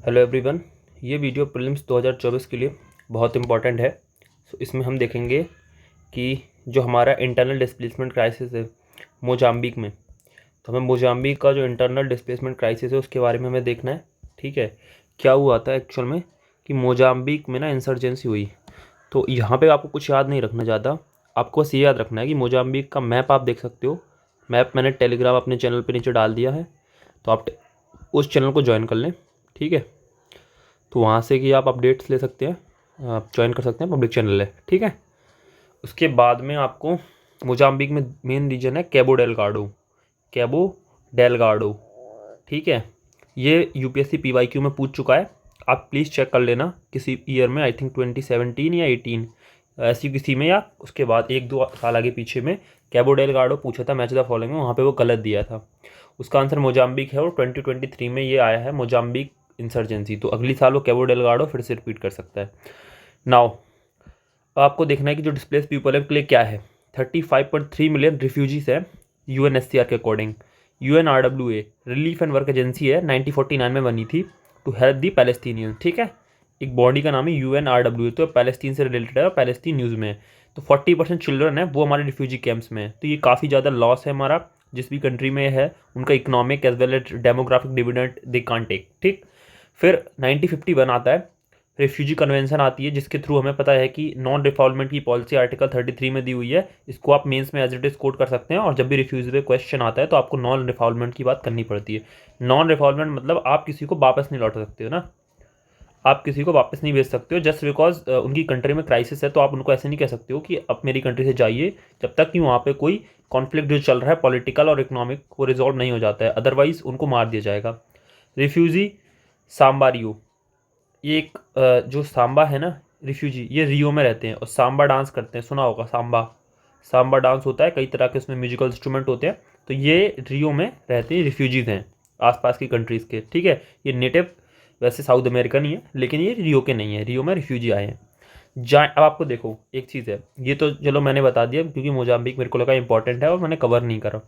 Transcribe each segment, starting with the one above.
Hello everyone, ये video prelims 2024 के लिए बहुत इंपॉर्टेंट है। इसमें हम देखेंगे कि जो हमारा इंटरनल डिस्प्लेसमेंट क्राइसिस है मोजाम्बिक में, तो हमें मोजाम्बिक का जो इंटरनल डिस्प्लेसमेंट क्राइसिस है उसके बारे में हमें देखना है। ठीक है, क्या हुआ था एक्चुअल में कि मोजाम्बिक में ना इंसर्जेंसी हुई। तो यहाँ पे आपको कुछ याद नहीं रखना ज़्यादा, आपको बस ये याद रखना है कि मोजाम्बिक का मैप आप देख सकते हो। मैप मैंने टेलीग्राम अपने चैनल पे नीचे डाल दिया है, तो आप उस चैनल को ज्वाइन कर लें। ठीक है, तो वहाँ से कि आप अपडेट्स ले सकते हैं, आप ज्वाइन कर सकते हैं, पब्लिक चैनल है। ठीक है, उसके बाद में आपको मोजाम्बिक में मेन रीजन है कैबो डेलगाडो। कैबो डेलगाडो, ठीक है, ये यूपीएससी पीवाईक्यू में पूछ चुका है। आप प्लीज़ चेक कर लेना किसी ईयर में, आई थिंक 2017 या 18 ऐसी किसी में, या उसके बाद 1-2 साल आगे पीछे में कैबो डेलगाडो पूछा था मैच द फॉलोइंग में, वहाँ पे वो गलत दिया था। उसका आंसर मोजाम्बिक है और 2023 में ये आया है मोजाम्बिक इंसर्जेंसी। तो अगली साल वो कैबो डेलगाडो फिर से रिपीट कर सकता है। नाउ आपको देखना है कि जो डिस्प्लेस पीपल है उनके लिए क्या है। 35.3 मिलियन रिफ्यूजीज है यूएनएचसीआर के according. UNRWA relief and work agency है, 1949 में बनी थी टू हेल्प दी पैलेस्टीनियन। ठीक है, एक बॉडी का नाम है यूएनआरडब्ल्यूए, तो पैलेस्टीन से रिलेटेड है और पैलेस्टीन न्यूज़ में है। तो 40% चिल्ड्रन है वो हमारे रिफ्यूजी कैंप्स में है। तो ये काफ़ी ज़्यादा लॉस है हमारा, जिस भी कंट्री में है उनका economic as well as demographic dividend they can't take. ठीक, फिर 1951 आता है, रेफ्यूजी कन्वेंशन आती है, जिसके थ्रू हमें पता है कि नॉन रिफॉल्वमेंट की पॉलिसी आर्टिकल 33 में दी हुई है। इसको आप मेंस में एज इट इज कोट कर सकते हैं, और जब भी रिफ्यूजी पे क्वेश्चन आता है तो आपको नॉन रिफॉल्वमेंट की बात करनी पड़ती है। नॉन रिफॉल्वमेंट मतलब आप किसी को वापस नहीं लौट सकते हो ना, आप किसी को वापस नहीं भेज सकते हो जस्ट बिकॉज उनकी कंट्री में क्राइसिस है। तो आप उनको ऐसे नहीं कह सकते हो कि अब मेरी कंट्री से जाइए जब तक कि वहाँ पे कोई कॉन्फ्लिक्ट जो चल रहा है पॉलिटिकल और इकोनॉमिक वो रिजॉल्व नहीं हो जाता है, अदरवाइज उनको मार दिया जाएगा। रिफ्यूजी सांबारियो, ये एक जो सांबा है ना रिफ्यूजी, ये रियो में रहते हैं और सांबा डांस करते हैं, सुना होगा सांबा। सांबा डांस होता है, कई तरह के उसमें म्यूजिकल इंस्ट्रूमेंट होते हैं। तो ये रियो में रहते हैं, रिफ्यूजीज हैं आसपास की कंट्रीज़ के। ठीक है, ये नेटिव वैसे साउथ अमेरिकन ही है, लेकिन ये रियो के नहीं है, रियो में रिफ्यूजी आए हैं। अब आपको देखो एक चीज़ है, ये तो चलो मैंने बता दिया क्योंकि मोजाम्बिक मेरे को लगा इंपॉर्टेंट है और मैंने कवर नहीं करा।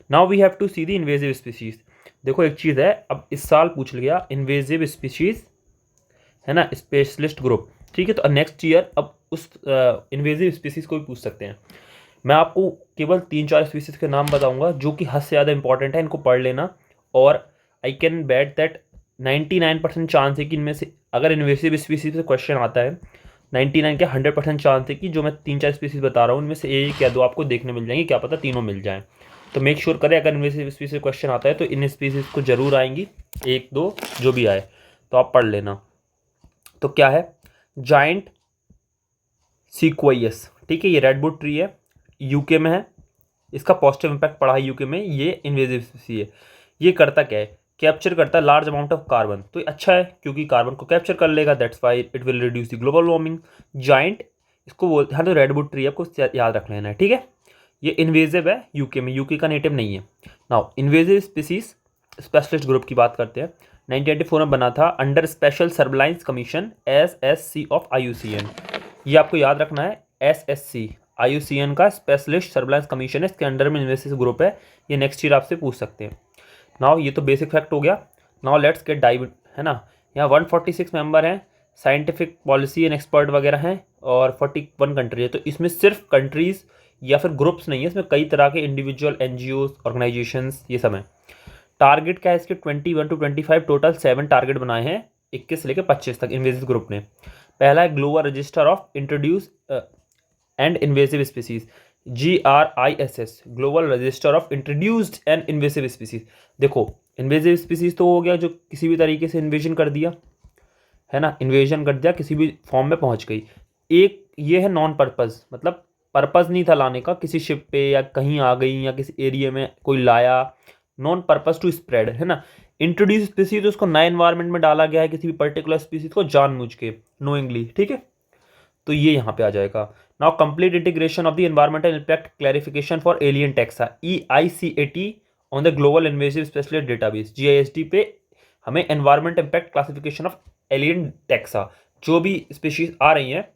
Now we have to see the invasive species. देखो एक चीज़ है, अब इस साल पूछ लिया इन्वेजिव स्पीशीज़ है ना, स्पेशलिस्ट ग्रुप। ठीक है, तो नेक्स्ट ईयर अब उस इन्वेजिव स्पीसीज को भी पूछ सकते हैं। मैं आपको केवल 3-4 स्पीसीज के नाम बताऊंगा जो कि हद से ज़्यादा इंपॉर्टेंट है, इनको पढ़ लेना। और I can bet that 99% chance है कि इनमें से अगर इन्वेजिव स्पीसीज से क्वेश्चन आता है, 99 क्या 100% चांस है कि जो मैं 3-4 स्पीसीज बता रहा हूँ उनमें से एक या दो आपको देखने मिल जाएंगी, क्या पता तीनों मिल जाएं। तो मेक श्योर करें अगर इन्वेजिव स्पीसीज क्वेश्चन आता है तो इन स्पीसीज को जरूर आएंगी, 1-2 जो भी आए तो आप पढ़ लेना। तो क्या है, जाइंट सीक्वेयस। ठीक है, ये रेडवुड ट्री है, यूके में है, इसका पॉजिटिव इंपैक्ट पड़ा है यूके में। ये इन्वेजिव स्पीसी है। ये करता क्या है, कैप्चर करता है लार्ज अमाउंट ऑफ कार्बन। तो अच्छा है क्योंकि कार्बन को कैप्चर कर लेगा, that's why it will reduce the global warming. Giant इसको बोलते हैं, तो रेडवुड ट्री आपको याद रख लेना है। ठीक है, ये इन्वेजिव है यूके में, यूके का नेटिव नहीं है। Now invasive species specialist group की बात करते हैं। 1984 में बना था under special surveillance commission SSC of IUCN। ये आपको याद रखना है, SSC IUCN का स्पेशलिस्ट सर्विलांस कमीशन है, इसके अंडर में इन्वेस्टिगेशन ग्रुप है। ये नेक्स्ट ईयर आपसे पूछ सकते हैं। नाउ ये तो बेसिक फैक्ट हो गया। नाउ लेट्स गेट डाइव, है ना। यहाँ 146 मेंबर हैं, साइंटिफिक पॉलिसी एंड एक्सपर्ट वगैरह हैं, और 41 कंट्री है। तो इसमें सिर्फ कंट्रीज या फिर ग्रुप्स नहीं है, इसमें कई तरह के इंडिविजुअल NGOs ऑर्गेनाइजेशंस ये सब हैं। टारगेट क्या है इसके, 21 to 25 टोटल 7 टारगेट बनाए हैं, 21 से लेकर 25 तक इन्वेजिव ग्रुप ने। पहला है global register of introduce and invasive species, GRISS, global register of introduced and invasive species. देखो इन्वेजिव स्पीसीज तो हो गया जो किसी भी तरीके से इन्वेजन कर दिया, है ना, इन्वेजन कर दिया, किसी भी फॉर्म में पहुंच गई। एक ये है नॉन पर्पज, मतलब पर्पज नहीं था लाने का, किसी शिप पे या कहीं आ गई या किसी एरिया में कोई लाया, नॉन पर्पज टू स्प्रेड, है ना। इंट्रोड्यूस स्पीसीज तो उसको नए एनवायरनमेंट में डाला गया है किसी भी पर्टिकुलर स्पीसीज को जानबूझ के, नोइंगली। ठीक है, तो ये यहाँ पे आ जाएगा। Now complete integration of the environmental impact clarification for alien taxa, EICAT on the global invasive specialist database, GISD पे हमें environment impact classification of alien taxa, जो भी स्पीशीज आ रही हैं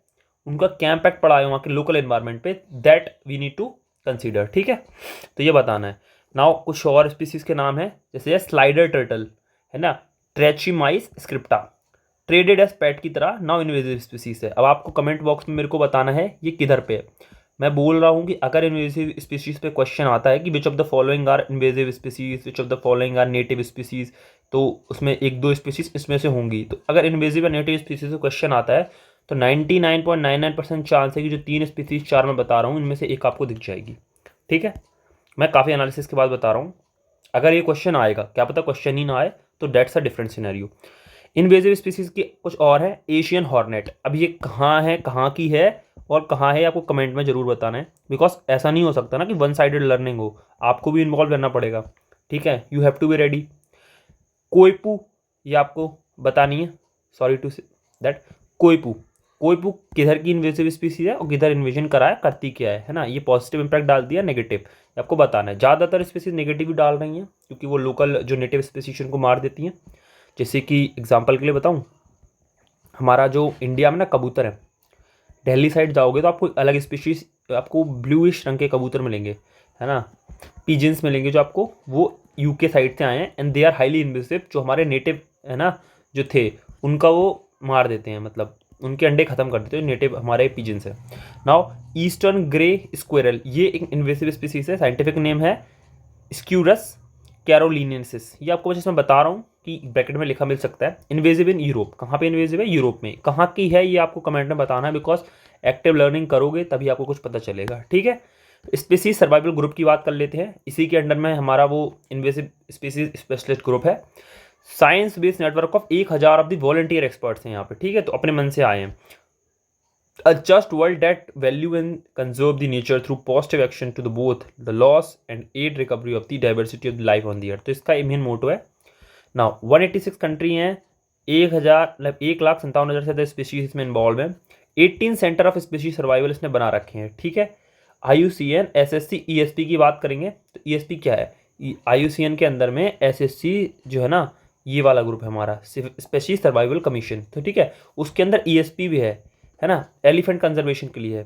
उनका क्या इम्पैक्ट पड़ा है वहाँ के लोकल एनवायरनमेंट पे, that we need to consider. ठीक है, तो ये बताना है। नाउ कुछ और स्पीसीज के नाम है, जैसे स्लाइडर टर्टल, है ना, ट्रेचिमाइस स्क्रिप्टा, ट्रेडेड एज पेट की तरह, नाउ इन्वेजिव स्पीसीज है। अब आपको कमेंट बॉक्स में मेरे को बताना है ये किधर पे है। मैं बोल रहा हूँ कि अगर इन्वेजिव स्पीसीज पे क्वेश्चन आता है कि which of the following are invasive species, which of the following are native species, तो उसमें एक दो स्पीसीज इसमें से होंगी। तो अगर इन्वेजिव या नेटिव स्पीसीज पे क्वेश्चन आता है तो 99.99% चांस है कि जो 3 स्पीसीज 4 मैं बता रहा हूँ इनमें से एक आपको दिख जाएगी। ठीक है, मैं काफ़ी एनालिसिस के बाद बता रहा हूँ। अगर ये क्वेश्चन आएगा, क्या पता क्वेश्चन ही ना आए, तो dates a different scenario. Invasive species की कुछ और है, एशियन हॉर्नेट। अब ये कहाँ है, कहाँ की है और कहाँ है, आपको कमेंट में ज़रूर बताना है, बिकॉज ऐसा नहीं हो सकता ना कि वन साइडेड लर्निंग हो, आपको भी इन्वॉल्व करना पड़ेगा। ठीक है, you have to be ready. Coypu, ये आपको बतानी है, sorry to say that. Coypu, coypu किधर की इन्वेजिव स्पीसीज है और किधर इन्वेजन करा है, करती क्या है ना, ये पॉजिटिव इंपैक्ट डाल दिया, नेगेटिव आपको बताना है। ज़्यादातर स्पीसीज नेगेटिव ही डाल रही हैं क्योंकि वो लोकल जो नेटिव स्पीसीज को मार देती हैं। जैसे कि एग्जांपल के लिए बताऊं, हमारा जो इंडिया में ना कबूतर है, दिल्ली साइड जाओगे तो आपको अलग स्पीशीज, आपको ब्लूइश रंग के कबूतर मिलेंगे, है ना, पिजन्स मिलेंगे जो आपको, वो यूके साइड से आए हैं and they are highly invasive. जो हमारे नेटिव है ना जो थे, उनका वो मार देते हैं, मतलब उनके अंडे खत्म कर देते हैं, नेटिव हमारे पिजन्स है। नाउ ईस्टर्न ग्रे स्क्वेरल, ये एक इन्वेसिव स्पीसीज है, साइंटिफिक नेम है स्क्यूरस कैरोलिनेंसिस। ये आपको मैं जिसमें बता रहा हूँ कि ब्रैकेट में लिखा मिल सकता है। इन्वेजिव इन यूरोप, कहाँ पे इन्वेजिव है, यूरोप में। कहाँ की है ये आपको कमेंट में बताना है, बिकॉज एक्टिव लर्निंग करोगे तभी आपको कुछ पता चलेगा। ठीक है, स्पीसीज सर्वाइवल ग्रुप की बात कर लेते हैं। इसी के अंडर में हमारा वो इन्वेसिव स्पीसीज स्पेशलिस्ट ग्रुप है। Science based network of 1000 of the volunteer experts हैं यहाँ पे। ठीक है, तो अपने मन से आए हैं। A just world that value and conserve the nature through positive action to the both the loss and aid recovery of the diversity of the life on the earth। तो इसका मेन मोटो है। Now 186 country हैं, 1,57,000 से ज़्यादा species इसमें involve हैं। 18 centre of species survival इसने बना रखे हैं। ठीक है, IUCN SSC ESP की बात करेंगे तो ESP क्या है, IUCN के अंदर में SSC जो है ना, ये वाला ग्रुप है हमारा, स्पीशीज सर्वाइवल कमीशन। तो ठीक है, उसके अंदर ESP भी है ना, एलिफेंट कंजर्वेशन के लिए है।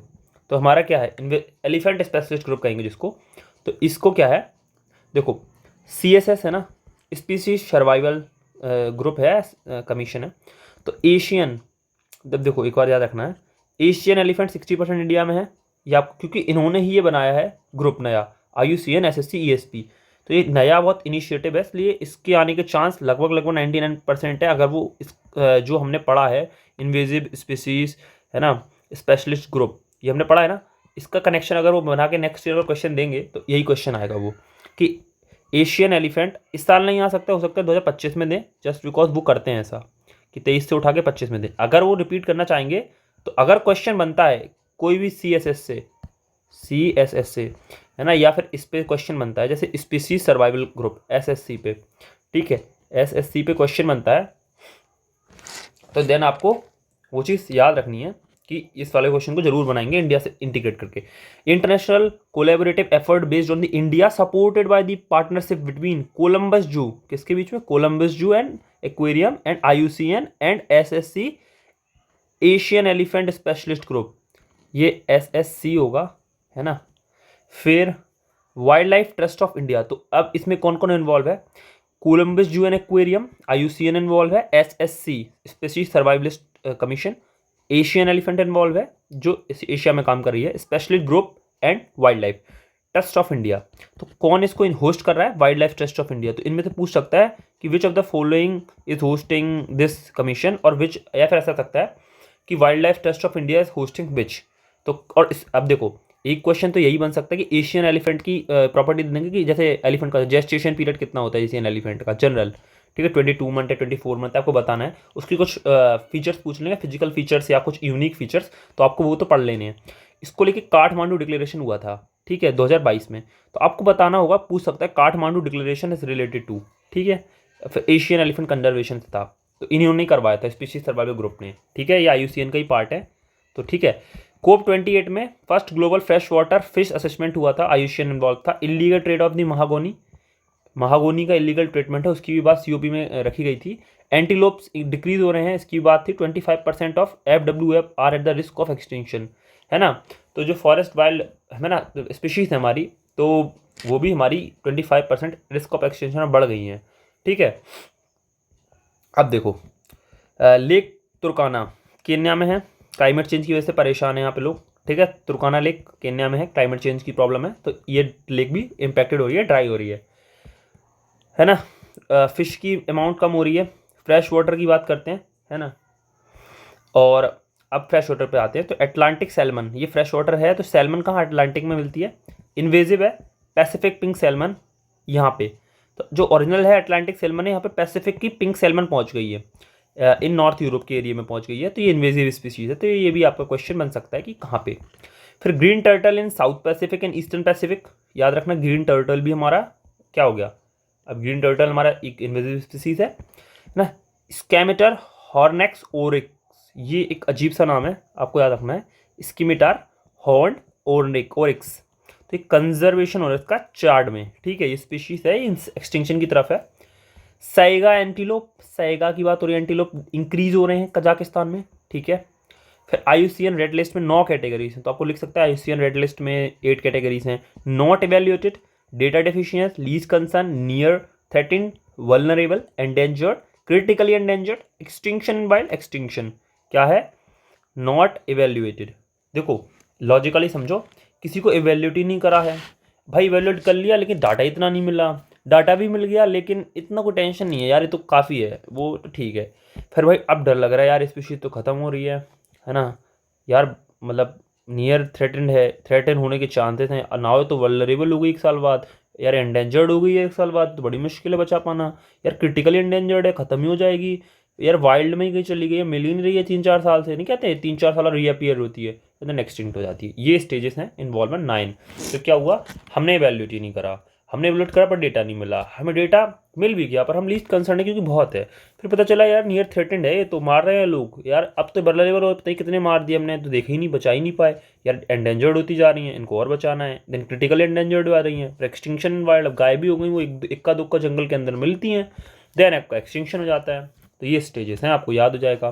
तो हमारा क्या है, एलिफेंट स्पेशलिस्ट ग्रुप कहेंगे जिसको। तो इसको क्या है, देखो CSS है ना, स्पीसीज सर्वाइवल ग्रुप है, कमीशन है। तो एशियन, जब देखो एक बार याद रखना है, एशियन एलिफेंट 60% इंडिया में है, ये आपको, क्योंकि इन्होंने ही ये बनाया है ग्रुप नया, IUCN SSC ESP। तो ये नया बहुत इनिशिएटिव है, इसलिए इसके आने के चांस लगभग 99% है। अगर वो इस जो हमने पढ़ा है इन्वेजिव स्पीसीज है ना, स्पेशलिस्ट ग्रुप, ये हमने पढ़ा है ना, इसका कनेक्शन अगर वो बना के नेक्स्ट ईयर क्वेश्चन देंगे तो यही क्वेश्चन आएगा वो, कि एशियन एलिफेंट इस साल नहीं आ सकता, हो सकता है 2025 में दें, जस्ट बिकॉज वो करते हैं ऐसा कि 23 से उठा के 25 में दें। अगर वो रिपीट करना चाहेंगे तो अगर क्वेश्चन बनता है कोई भी CSS से है ना, या फिर इस पर क्वेश्चन बनता है, जैसे स्पीसीज सर्वाइवल ग्रुप SSC पे, ठीक है, SSC पे क्वेश्चन बनता है, तो देन आपको वो चीज़ याद रखनी है कि इस वाले क्वेश्चन को जरूर बनाएंगे इंडिया से इंटीग्रेट करके। International collaborative effort based on the India supported by the partnership between Columbus जू, किसके बीच में, कोलंबस जू and aquarium and IUCN and SSC Asian elephant specialist group, ये SSC होगा, है ना। फिर wild life trust of India, तो अब इसमें कौन कौन इन्वॉल्व है, कोलंबस जू एंड एक्वेरियम, IUCN इन्वॉल्व है, SSC species सर्वाइवलिस्ट commission, Asian elephant involve है जो एशिया में काम कर रही है, specialist group and wild life trust of India. तो कौन इसको होस्ट कर रहा है, wild life trust of India. तो इनमें से पूछ सकता है कि which of the following is hosting this commission, और विच, या फिर ऐसा सकता है कि wild life trust of India is hosting which. तो और अब देखो एक क्वेश्चन तो यही बन सकता है कि एशियन एलिफेंट की प्रॉपर्टी देंगे कि जैसे एलिफेंट का जेस्टेशन पीरियड कितना होता है एशियन एलिफेंट का जनरल, ठीक है, 22 मंथ है, 24 मंथ आपको बताना है। उसकी कुछ फीचर्स पूछ लेंगे, फिजिकल फीचर्स या कुछ यूनिक फीचर्स, तो आपको वो तो पढ़ लेने हैं। इसको लेके काठमांडू डिक्लेरेशन हुआ था, ठीक है, 2022 में। तो आपको बताना होगा, पूछ सकता है Kathmandu declaration is related to, ठीक है, फिर एशियन एलिफेंट कंजर्वेशन था, तो इन्होंने करवाया था स्पीशीज सर्वाइवल ग्रुप ने, ठीक है, ये IUCN का ही पार्ट है। तो ठीक है, COP28 में first global fresh water fish assessment हुआ था, IUCN इन्वॉल्व था। इलीगल ट्रेड ऑफ द महागोनी का इलीगल ट्रीटमेंट है, उसकी भी बात COP में रखी गई थी। एंटीलोप्स डिक्रीज हो रहे हैं, इसकी बात थी। 25% of FWF are at the risk of extinction, है ना। तो जो फॉरेस्ट वाइल्ड है ना स्पीशीज है हमारी, तो वो भी हमारी 25% रिस्क ऑफ एक्सटिंक्शन में बढ़ गई हैं, ठीक है। अब देखो, लेक तुर्काना केन्या में है, क्लाइमेट चेंज की वजह से परेशान है यहाँ पे लोग, ठीक है। तुर्काना लेक केन्या में है, क्लाइमेट चेंज की प्रॉब्लम है, तो ये लेक भी इम्पैक्टेड हो रही है, ड्राई हो रही है ना। फिश की अमाउंट कम हो रही है। फ्रेश वाटर की बात करते हैं, है ना। और अब फ्रेश वाटर पे आते हैं, तो अटलांटिक सैल्मन, ये फ्रेश वाटर है, तो सैल्मन कहाँ अटलांटिक में मिलती है, इन्वेजिव है, पैसिफिक पिंक सैल्मन यहाँ पे। तो जो ओरिजिनल है अटलांटिक सैल्मन है, यहाँ पे पैसिफिक की पिंक सैल्मन पहुँच गई है, इन नॉर्थ यूरोप के एरिया में पहुँच गई है, तो ये इन्वेजिव स्पीसीज है। तो ये भी आपका क्वेश्चन बन सकता है कि कहाँ पे। फिर green turtle in south Pacific and eastern Pacific, याद रखना ग्रीन टर्टल भी हमारा क्या हो गया, अब ग्रीन टर्टल हमारा एक इन्वेजिव स्पीसीज है ना। स्कैमेटर हॉर्नेक्स ओरिक्स, ये एक अजीब सा नाम है, आपको याद रखना है, स्कीमेटार हॉर्न ओरिक्स। तो ये कंजर्वेशन हो रहा है इसका चार्ट में, ठीक है। ये स्पीशीज है, एक्सटिंक्शन की तरफ है। सैगा एंटीलोप, सैगा की बात हो रही है, एंटीलोप इंक्रीज हो रहे हैं कजाकिस्तान में, ठीक है। फिर IUCN रेड लिस्ट में 9 कैटेगरीज हैं, तो आपको लिख सकता है IUCN रेड लिस्ट में 8 कैटेगरीज हैं। Not evaluated, data deficient, least concern, near threatened, vulnerable, endangered, critically endangered, extinction wild, extinction. क्या है, नॉट इवेल्युएटेड। देखो लॉजिकली समझो, किसी को इवेल्यूट ही नहीं करा है, भाई इवेल्यूट कर लिया लेकिन डाटा इतना नहीं मिला, डाटा भी मिल गया लेकिन इतना कोई टेंशन नहीं है यार, ये तो काफ़ी है, वो तो ठीक है। फिर भाई अब डर लग रहा है यार, स्पीशीज तो ख़त्म हो रही है ना यार, मतलब नियर थ्रेटेंड है, थ्रेटन होने के चांसेस हैं, ना हो तो वल्नरेबल हो गई 1 साल बाद, यार एंडेंजर्ड हो गई है 1 साल बाद, तो बड़ी मुश्किल है बचा पाना। यार क्रिटिकली एंडेंजर्ड है, ख़त्म ही हो जाएगी, यार वाइल्ड में ही कहीं चली गई है, मिल ही नहीं रही है 3-4 साल से, नहीं कहते 3-4 साल रीअपियर होती है, देन एक्सटिंक्ट हो जाती है। ये स्टेजेस हैं इन्वॉल्वमेंट 9। तो क्या हुआ, हमने इवैल्यूएट ही नहीं करा, हमने इवैल्यूएट करा पर डेटा नहीं मिला, हमें डेटा मिल भी गया पर हम लीस्ट कंसर्न है क्योंकि बहुत है। फिर पता चला यार नियर थ्रेटेंड है, ये तो मार रहे हैं लोग यार, अब तो वल्नरेबल और पता ही कितने मार दिए हमने, तो देखे ही नहीं, बचा ही नहीं पाए यार, एंडेंजर्ड होती जा रही हैं, इनको और बचाना है, देन क्रिटिकल एंडेंजर्ड आ रही हैं, फिर एक्सटिंक्शन वाइल्ड, अब गायब भी हो गई, वो इक्का दुक्का जंगल के अंदर मिलती हैं, देन आपका एक्सटिंक्शन हो जाता है। तो ये स्टेजेस हैं, आपको याद हो जाएगा।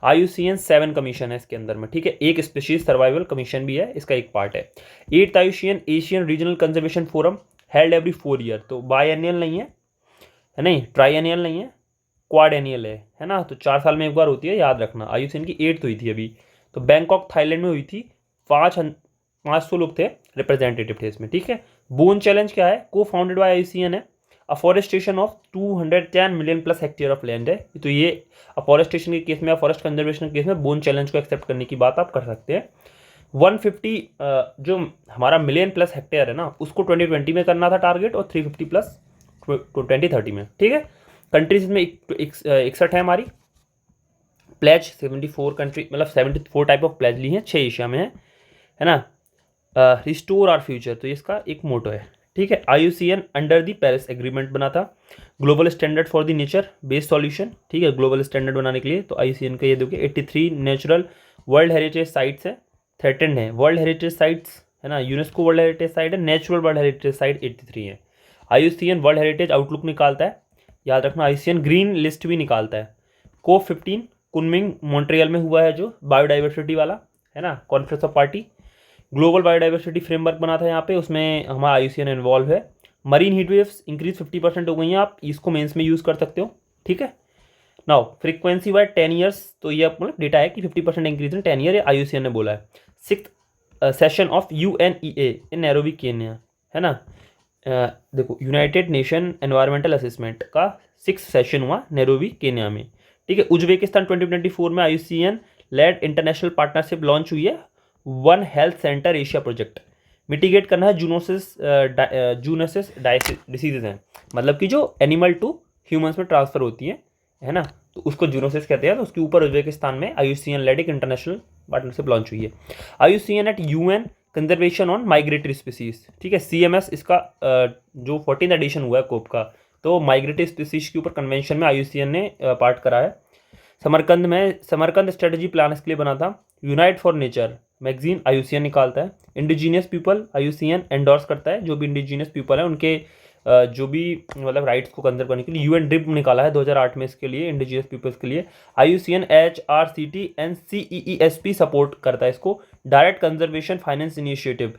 IUCN 7 कमीशन है इसके अंदर में, ठीक है, एक स्पीशीज सर्वाइवल कमीशन भी है, इसका एक पार्ट है। 8th IUCN Asian regional conservation forum held every 4 year, तो बायएनियल नहीं है, नहीं ट्राइएनियल नहीं है, क्वाड एनियल है ना, तो 4 साल में एक बार होती है, याद रखना। IUCN की 8th हुई थी अभी, तो बैंकॉक थाईलैंड में हुई थी, 500 लोग थे, रिप्रेजेंटेटिव थे इसमें, ठीक है। बोन चैलेंज क्या है, को फाउंडेड बाय IUCN है। Afforestation of 210 million plus hectare of land है, तो ये अफॉरेस्टेशन के केस में या फॉरेस्ट कंजर्वेशन के केस में बोन चैलेंज को एक्सेप्ट करने की बात आप कर सकते हैं। 150 जो हमारा मिलियन प्लस हेक्टेयर है ना, उसको 2020 में करना था टारगेट, और 350 प्लस 2030 में, ठीक है। कंट्रीज में 61 है हमारी प्लेज, 74 कंट्री, मतलब 74 टाइप ऑफ प्लेज ली हैं, 6 एशिया में है ना। रिस्टोर आवर फ्यूचर, तो ये इसका एक मोटो है, ठीक है। IUCN under the Paris agreement बना था, global standard for the nature based solution, ठीक है, ग्लोबल स्टैंडर्ड बनाने के लिए। तो IUCN का ये देखिए 83 नेचुरल वर्ल्ड हेरिटेज साइट्स है, थ्रेटेंड है वर्ल्ड हेरिटेज साइट्स, है ना, यूनेस्को वर्ल्ड हेरिटेज साइट है, नेचुरल वर्ल्ड हेरिटेज साइट 83 है। IUCN वर्ल्ड हेरिटेज आउटलुक निकालता है, याद रखना। IUCN ग्रीन लिस्ट भी निकालता है। COP15 कुनमिंग मॉन्ट्रियल में हुआ है, जो बायोडाइवर्सिटी वाला है ना, conference of party, global biodiversity framework बना था यहाँ पे, उसमें हमारा IUCN इन्वॉल्व है। मरीन हीट वेव्स इंक्रीज 50% हो गई हैं, आप इसको मेंस में यूज़ कर सकते हो, ठीक है। नाउ फ्रीक्वेंसी बाय 10 ईयर्स, तो ये मतलब डेटा है कि 50% इंक्रीज इन 10 ईयर, ये IUCN ने बोला है। 6th session of UNEA in Nairobi Kenya, है ना। देखो यूनाइटेड नेशन एनवायरमेंटल असेसमेंट का 6th सेशन हुआ नैरोबी केन्या में, ठीक है। उज्बेकिस्तान 2024 में IUCN led international partnership launch हुई है, one health centre Asia project, mitigate करना है जूनोसिस डिसीजेज हैं, मतलब कि जो एनिमल टू ह्यूमंस में ट्रांसफर होती है ना, तो उसको जूनोसिस कहते हैं। तो उसके ऊपर उज्बेकिस्तान में IUCN लेड एक इंटरनेशनल पार्टनरशिप लॉन्च हुई है। IUCN at UN conservation on migratory species, ठीक है, CMS इसका जो 14th एडिशन हुआ है कोप का, तो माइग्रेटरी स्पीसीज के ऊपर कन्वेंशन में IUCN ने पार्ट करा है। समरकंद स्ट्रेटजी प्लान इसके लिए बना था। Unite for nature magazine IUCN निकालता है। इंडिजीनियस पीपल IUCN एंडोर्स करता है, जो भी इंडिजीनियस पीपल है उनके जो भी मतलब राइट्स को कंजर्व करने के लिए। UN ड्रिप निकाला है 2008 में इसके लिए, इंडिजीनियस पीपल्स के लिए। IUCN HRCT and CEESP support करता है इसको। डायरेक्ट कंजर्वेशन फाइनेंस इनिशिएटिव,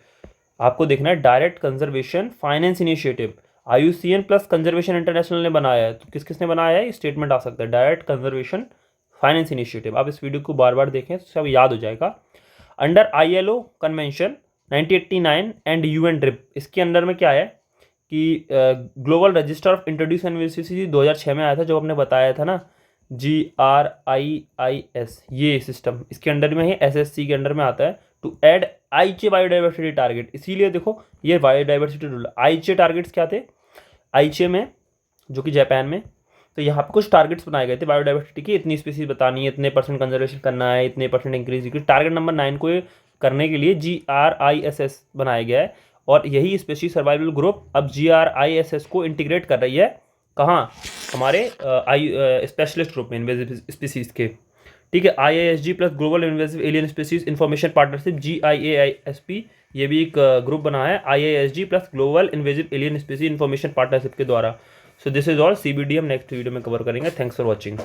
आपको देखना है direct conservation finance initiative, IUCN plus conservation international ने बनाया है, तो किस किसने बनाया है, ये स्टेटमेंट आ सकता है, डायरेक्ट कंजर्वेशन फाइनेंस इनिशिएटिव। आप इस वीडियो को बार बार देखें तो सब याद हो जाएगा। Under ILO convention 1989 and UN drip, इसके अंडर में क्या है कि global register of introduce university 2006 में आया था, जो आपने बताया था ना, GRIIS, ये सिस्टम इसके अंडर में है, SSC के अंडर में आता है, टू ऐड आईचे बायोडाइवर्सिटी टारगेट। इसीलिए देखो ये बायोडाइवर्सिटी रूल, आईचे टारगेट्स क्या थे आईचे में, जो कि जापान में, तो यहाँ पे कुछ टारगेट्स बनाए गए थे बायोडाइवर्सिटी की, इतनी स्पीसीज बतानी है, इतने % कंजर्वेशन करना है, इतने % इंक्रीज। टारगेट नंबर 9 को करने के लिए GRISS बनाया गया है, और यही स्पेशीज सर्वाइवल ग्रुप अब GRISS को इंटीग्रेट कर रही है, कहाँ, हमारे स्पेशलिस्ट ग्रुप में इन्वेजिव स्पीसीज के, ठीक है। IISG plus global invasive alien species information partnership, GIAISP, ये भी एक ग्रुप बना है IISG plus global invasive alien species information partnership के द्वारा। So this is all, CBD हम नेक्स्ट वीडियो में कवर करेंगे। Thanks for watching.